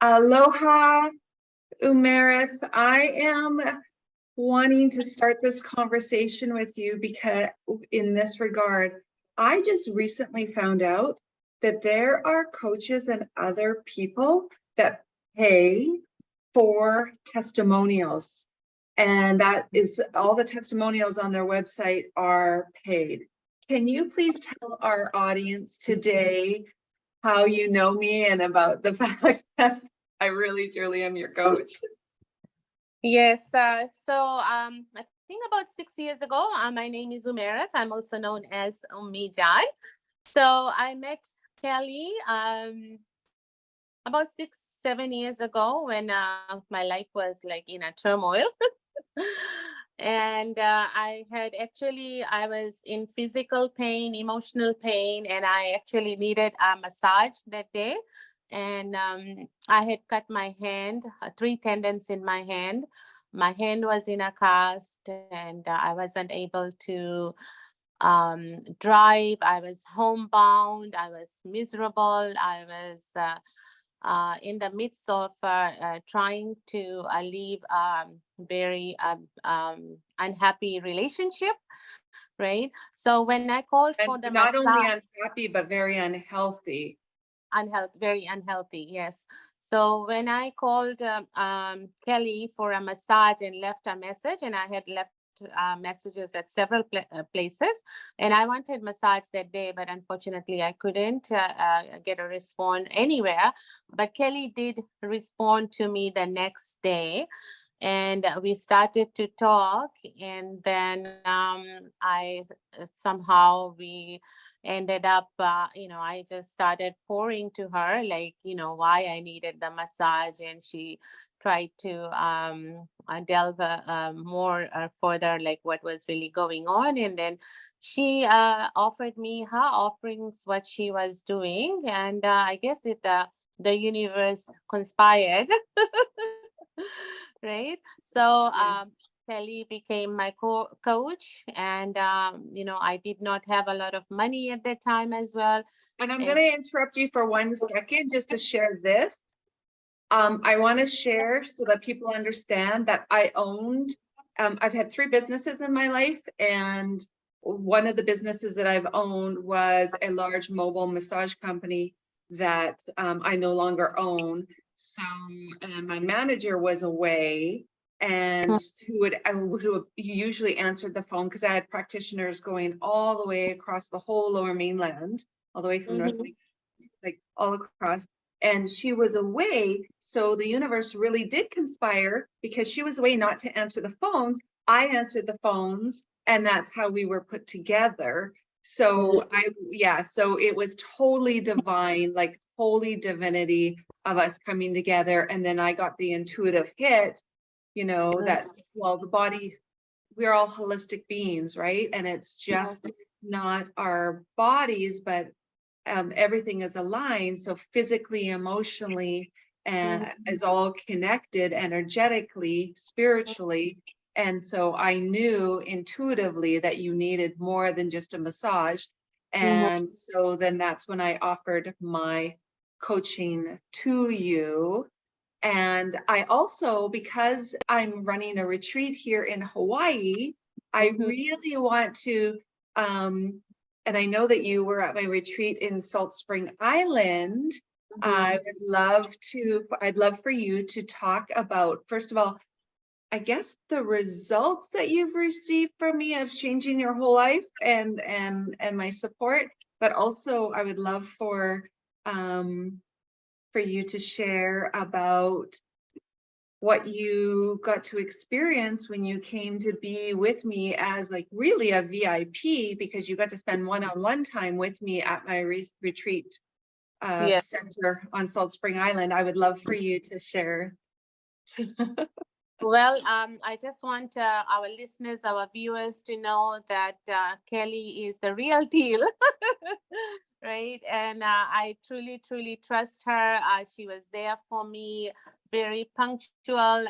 Aloha, Umerath. I am wanting to start this conversation with you because in this regard, I just recently found out that there are coaches and other people that pay for testimonials. And that is all the testimonials on their website are paid. Can you please tell our audience today how you know me and about the fact that I really, truly am your coach? Yes. I think about 6 years ago, my name is Umerath. I'm also known as Jan. So I met Kelly about 6, 7 years ago when my life was like in a turmoil. And I was in physical pain, emotional pain, and I actually needed a massage that day. And I had cut my hand, 3 tendons in my hand. My hand was in a cast, and I wasn't able to drive. I was homebound. I was miserable. I was in the midst of trying to leave very unhappy relationship, right? So when I called for the Not only massage, unhappy, but very unhealthy. very unhealthy, yes. So when I called Kelly for a massage and left a message, and I had left messages at several places, and I wanted massage that day, but unfortunately I couldn't get a response anywhere. But Kelly did respond to me the next day, and we started to talk, and then I somehow we ended up I just started pouring to her, like, why I needed the massage, and she tried to delve more further, like what was really going on. And then she offered me her offerings, what she was doing, and I guess the universe conspired. Right? So Kelly became my coach, and I did not have a lot of money at that time as well. And I'm going to interrupt you for 1 second just to share this. I want to share so that people understand that I've had 3 businesses in my life, and one of the businesses that I've owned was a large mobile massage company that I no longer own. So my manager was away, and who usually answered the phone, because I had practitioners going all the way across the whole Lower Mainland, all the way from North, like all across. And she was away, so the universe really did conspire, because she was away not to answer the phones. I answered the phones, and that's how we were put together. So so it was totally divine, like holy divinity of us coming together. And then I got the intuitive hit, that, well, the body, we're all holistic beings, right? And it's just not our bodies, but everything is aligned. So physically, emotionally, is all connected, energetically, spiritually. And so I knew intuitively that you needed more than just a massage. And so then that's when I offered my coaching to you. And I also, because I'm running a retreat here in Hawaii, I really want to, and I know that you were at my retreat in Salt Spring Island. I'd love for you to talk about, first of all, I guess the results that you've received from me of changing your whole life, and my support, but also I would love for you to share about what you got to experience when you came to be with me as like really a VIP, because you got to spend one-on-one time with me at my retreat center on Salt Spring Island. I would love for you to share. Well, I just want our listeners, our viewers to know that Kelly is the real deal, right? And I truly, truly trust her. She was there for me, very punctual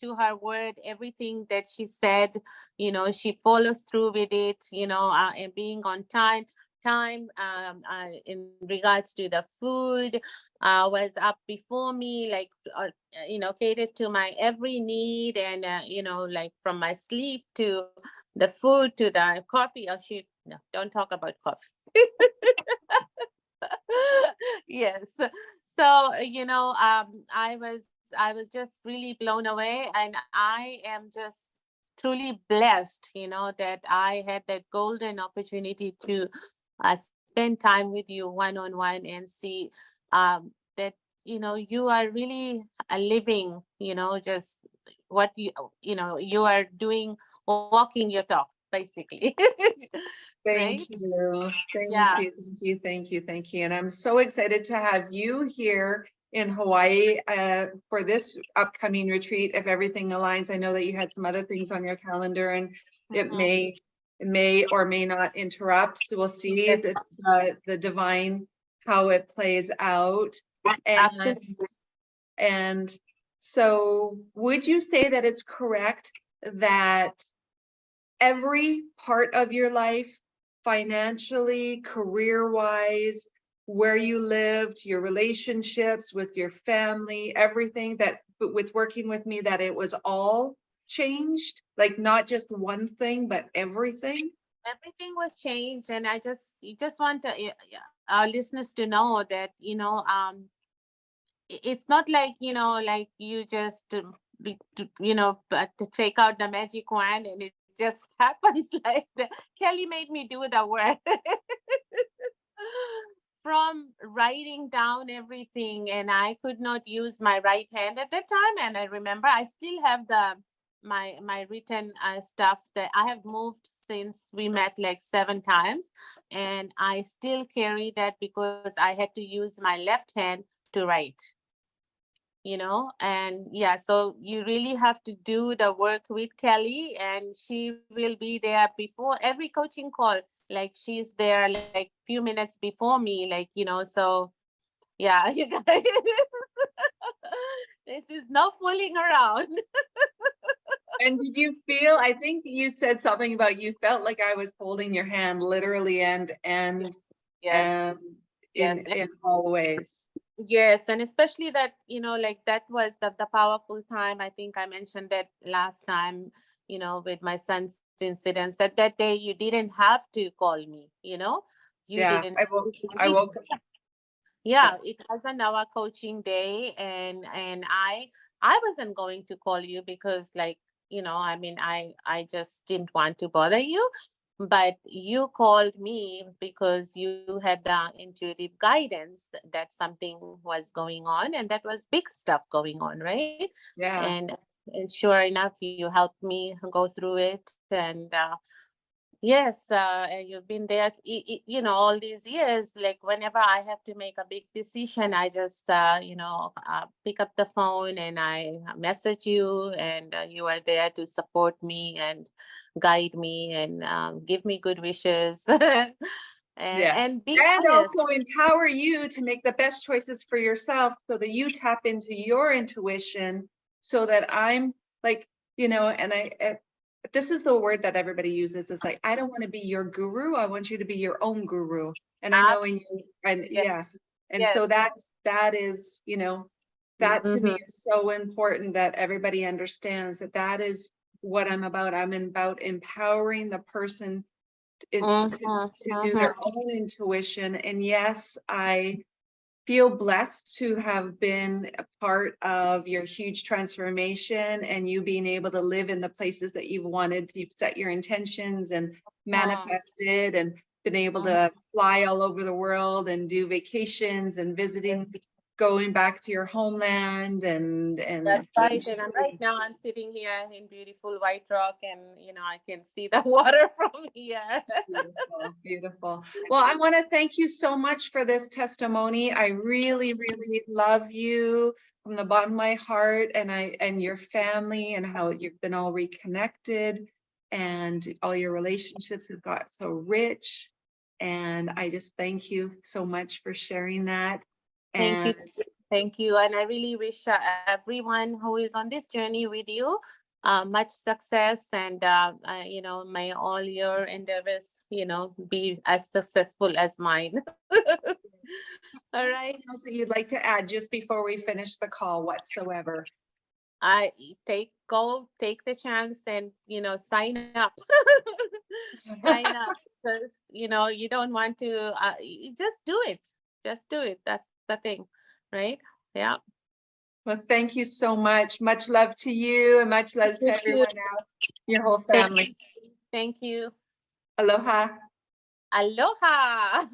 to her word. Everything that she said, she follows through with it, and being on time. time in regards to the food, was up before me, like, catered to my every need, and, like from my sleep to the food to the coffee. Oh, shoot, no, don't talk about coffee. Yes. So, I was just really blown away, and I am just truly blessed, that I had that golden opportunity to spend time with you one on one, and see that you are really a living, just what you are doing, walking your talk, basically. Right? Thank you. Thank Yeah. you. Thank you. Thank you. Thank you. And I'm so excited to have you here in Hawaii for this upcoming retreat. If everything aligns, I know that you had some other things on your calendar, and it Mhm. may or may not interrupt. So we'll see the divine, how it plays out. Absolutely. And so would you say that it's correct that every part of your life, financially, career-wise, where you lived, your relationships with your family, everything but with working with me, that it was all changed, like not just one thing, but everything? Everything was changed, and just want our listeners to know that, it's not like, like you just to take out the magic wand and it just happens like that. Kelly made me do the work. From writing down everything, and I could not use my right hand at that time, and I remember I still have my written stuff that I have moved since we met like 7 times, and I still carry that because I had to use my left hand to write. And yeah, so you really have to do the work with Kelly, and she will be there before every coaching call. Like, she's there like few minutes before me, like, so yeah. You guys, this is no fooling around. And did you feel, I think you said something about you felt like I was holding your hand literally and Yes, um yes. in all ways. Yes, and especially that, like that was the powerful time. I think I mentioned that last time, with my son's incidents, that day you didn't have to call me, you Yeah, didn't. I woke up. Yeah, it wasn't our coaching day, and I wasn't going to call you because, like, I mean, I just didn't want to bother you, but you called me because you had the intuitive guidance that something was going on, and that was big stuff going on, right? Yeah. And sure enough, you helped me go through it, and yes, and you've been there, all these years. Like, whenever I have to make a big decision, I just, pick up the phone and I message you, and you are there to support me and guide me, and give me good wishes, and Yeah. be And honest. also empower you to make the best choices for yourself so that you tap into your intuition, so that I'm like, and this is the word that everybody uses. It's like, I don't want to be your guru. I want you to be your own guru. And I know in you, and Yes, yes. And so yes. that is, that to me Mm-hmm. is so important that everybody understands that is what I'm about. I'm about empowering the person to do Mm-hmm. their own intuition. And yes, I feel blessed to have been a part of your huge transformation and you being able to live in the places that you've wanted. You've set your intentions and manifested and been able Mm-hmm. to fly all over the world and do vacations and visiting, going back to your homeland and That's right. beach. And right now I'm sitting here in beautiful White Rock, and I can see the water from here. Beautiful, beautiful. Well, I want to thank you so much for this testimony. I really, really love you from the bottom of my heart, and your family, and how you've been all reconnected, and all your relationships have got so rich. And I just thank you so much for sharing that. Thank you. And Thank you. And I really wish everyone who is on this journey with you much success, and may all your endeavors, be as successful as mine. All right. Anything else that you'd like to add just before we finish the call whatsoever? I take the chance and sign up. Sign up, because you don't want to you just do it. Just do it. That's the thing, right? Yeah. Well, thank you so much. Much love to you and much love to Thank you. everyone else, your whole family. Thank you. Aloha. Aloha.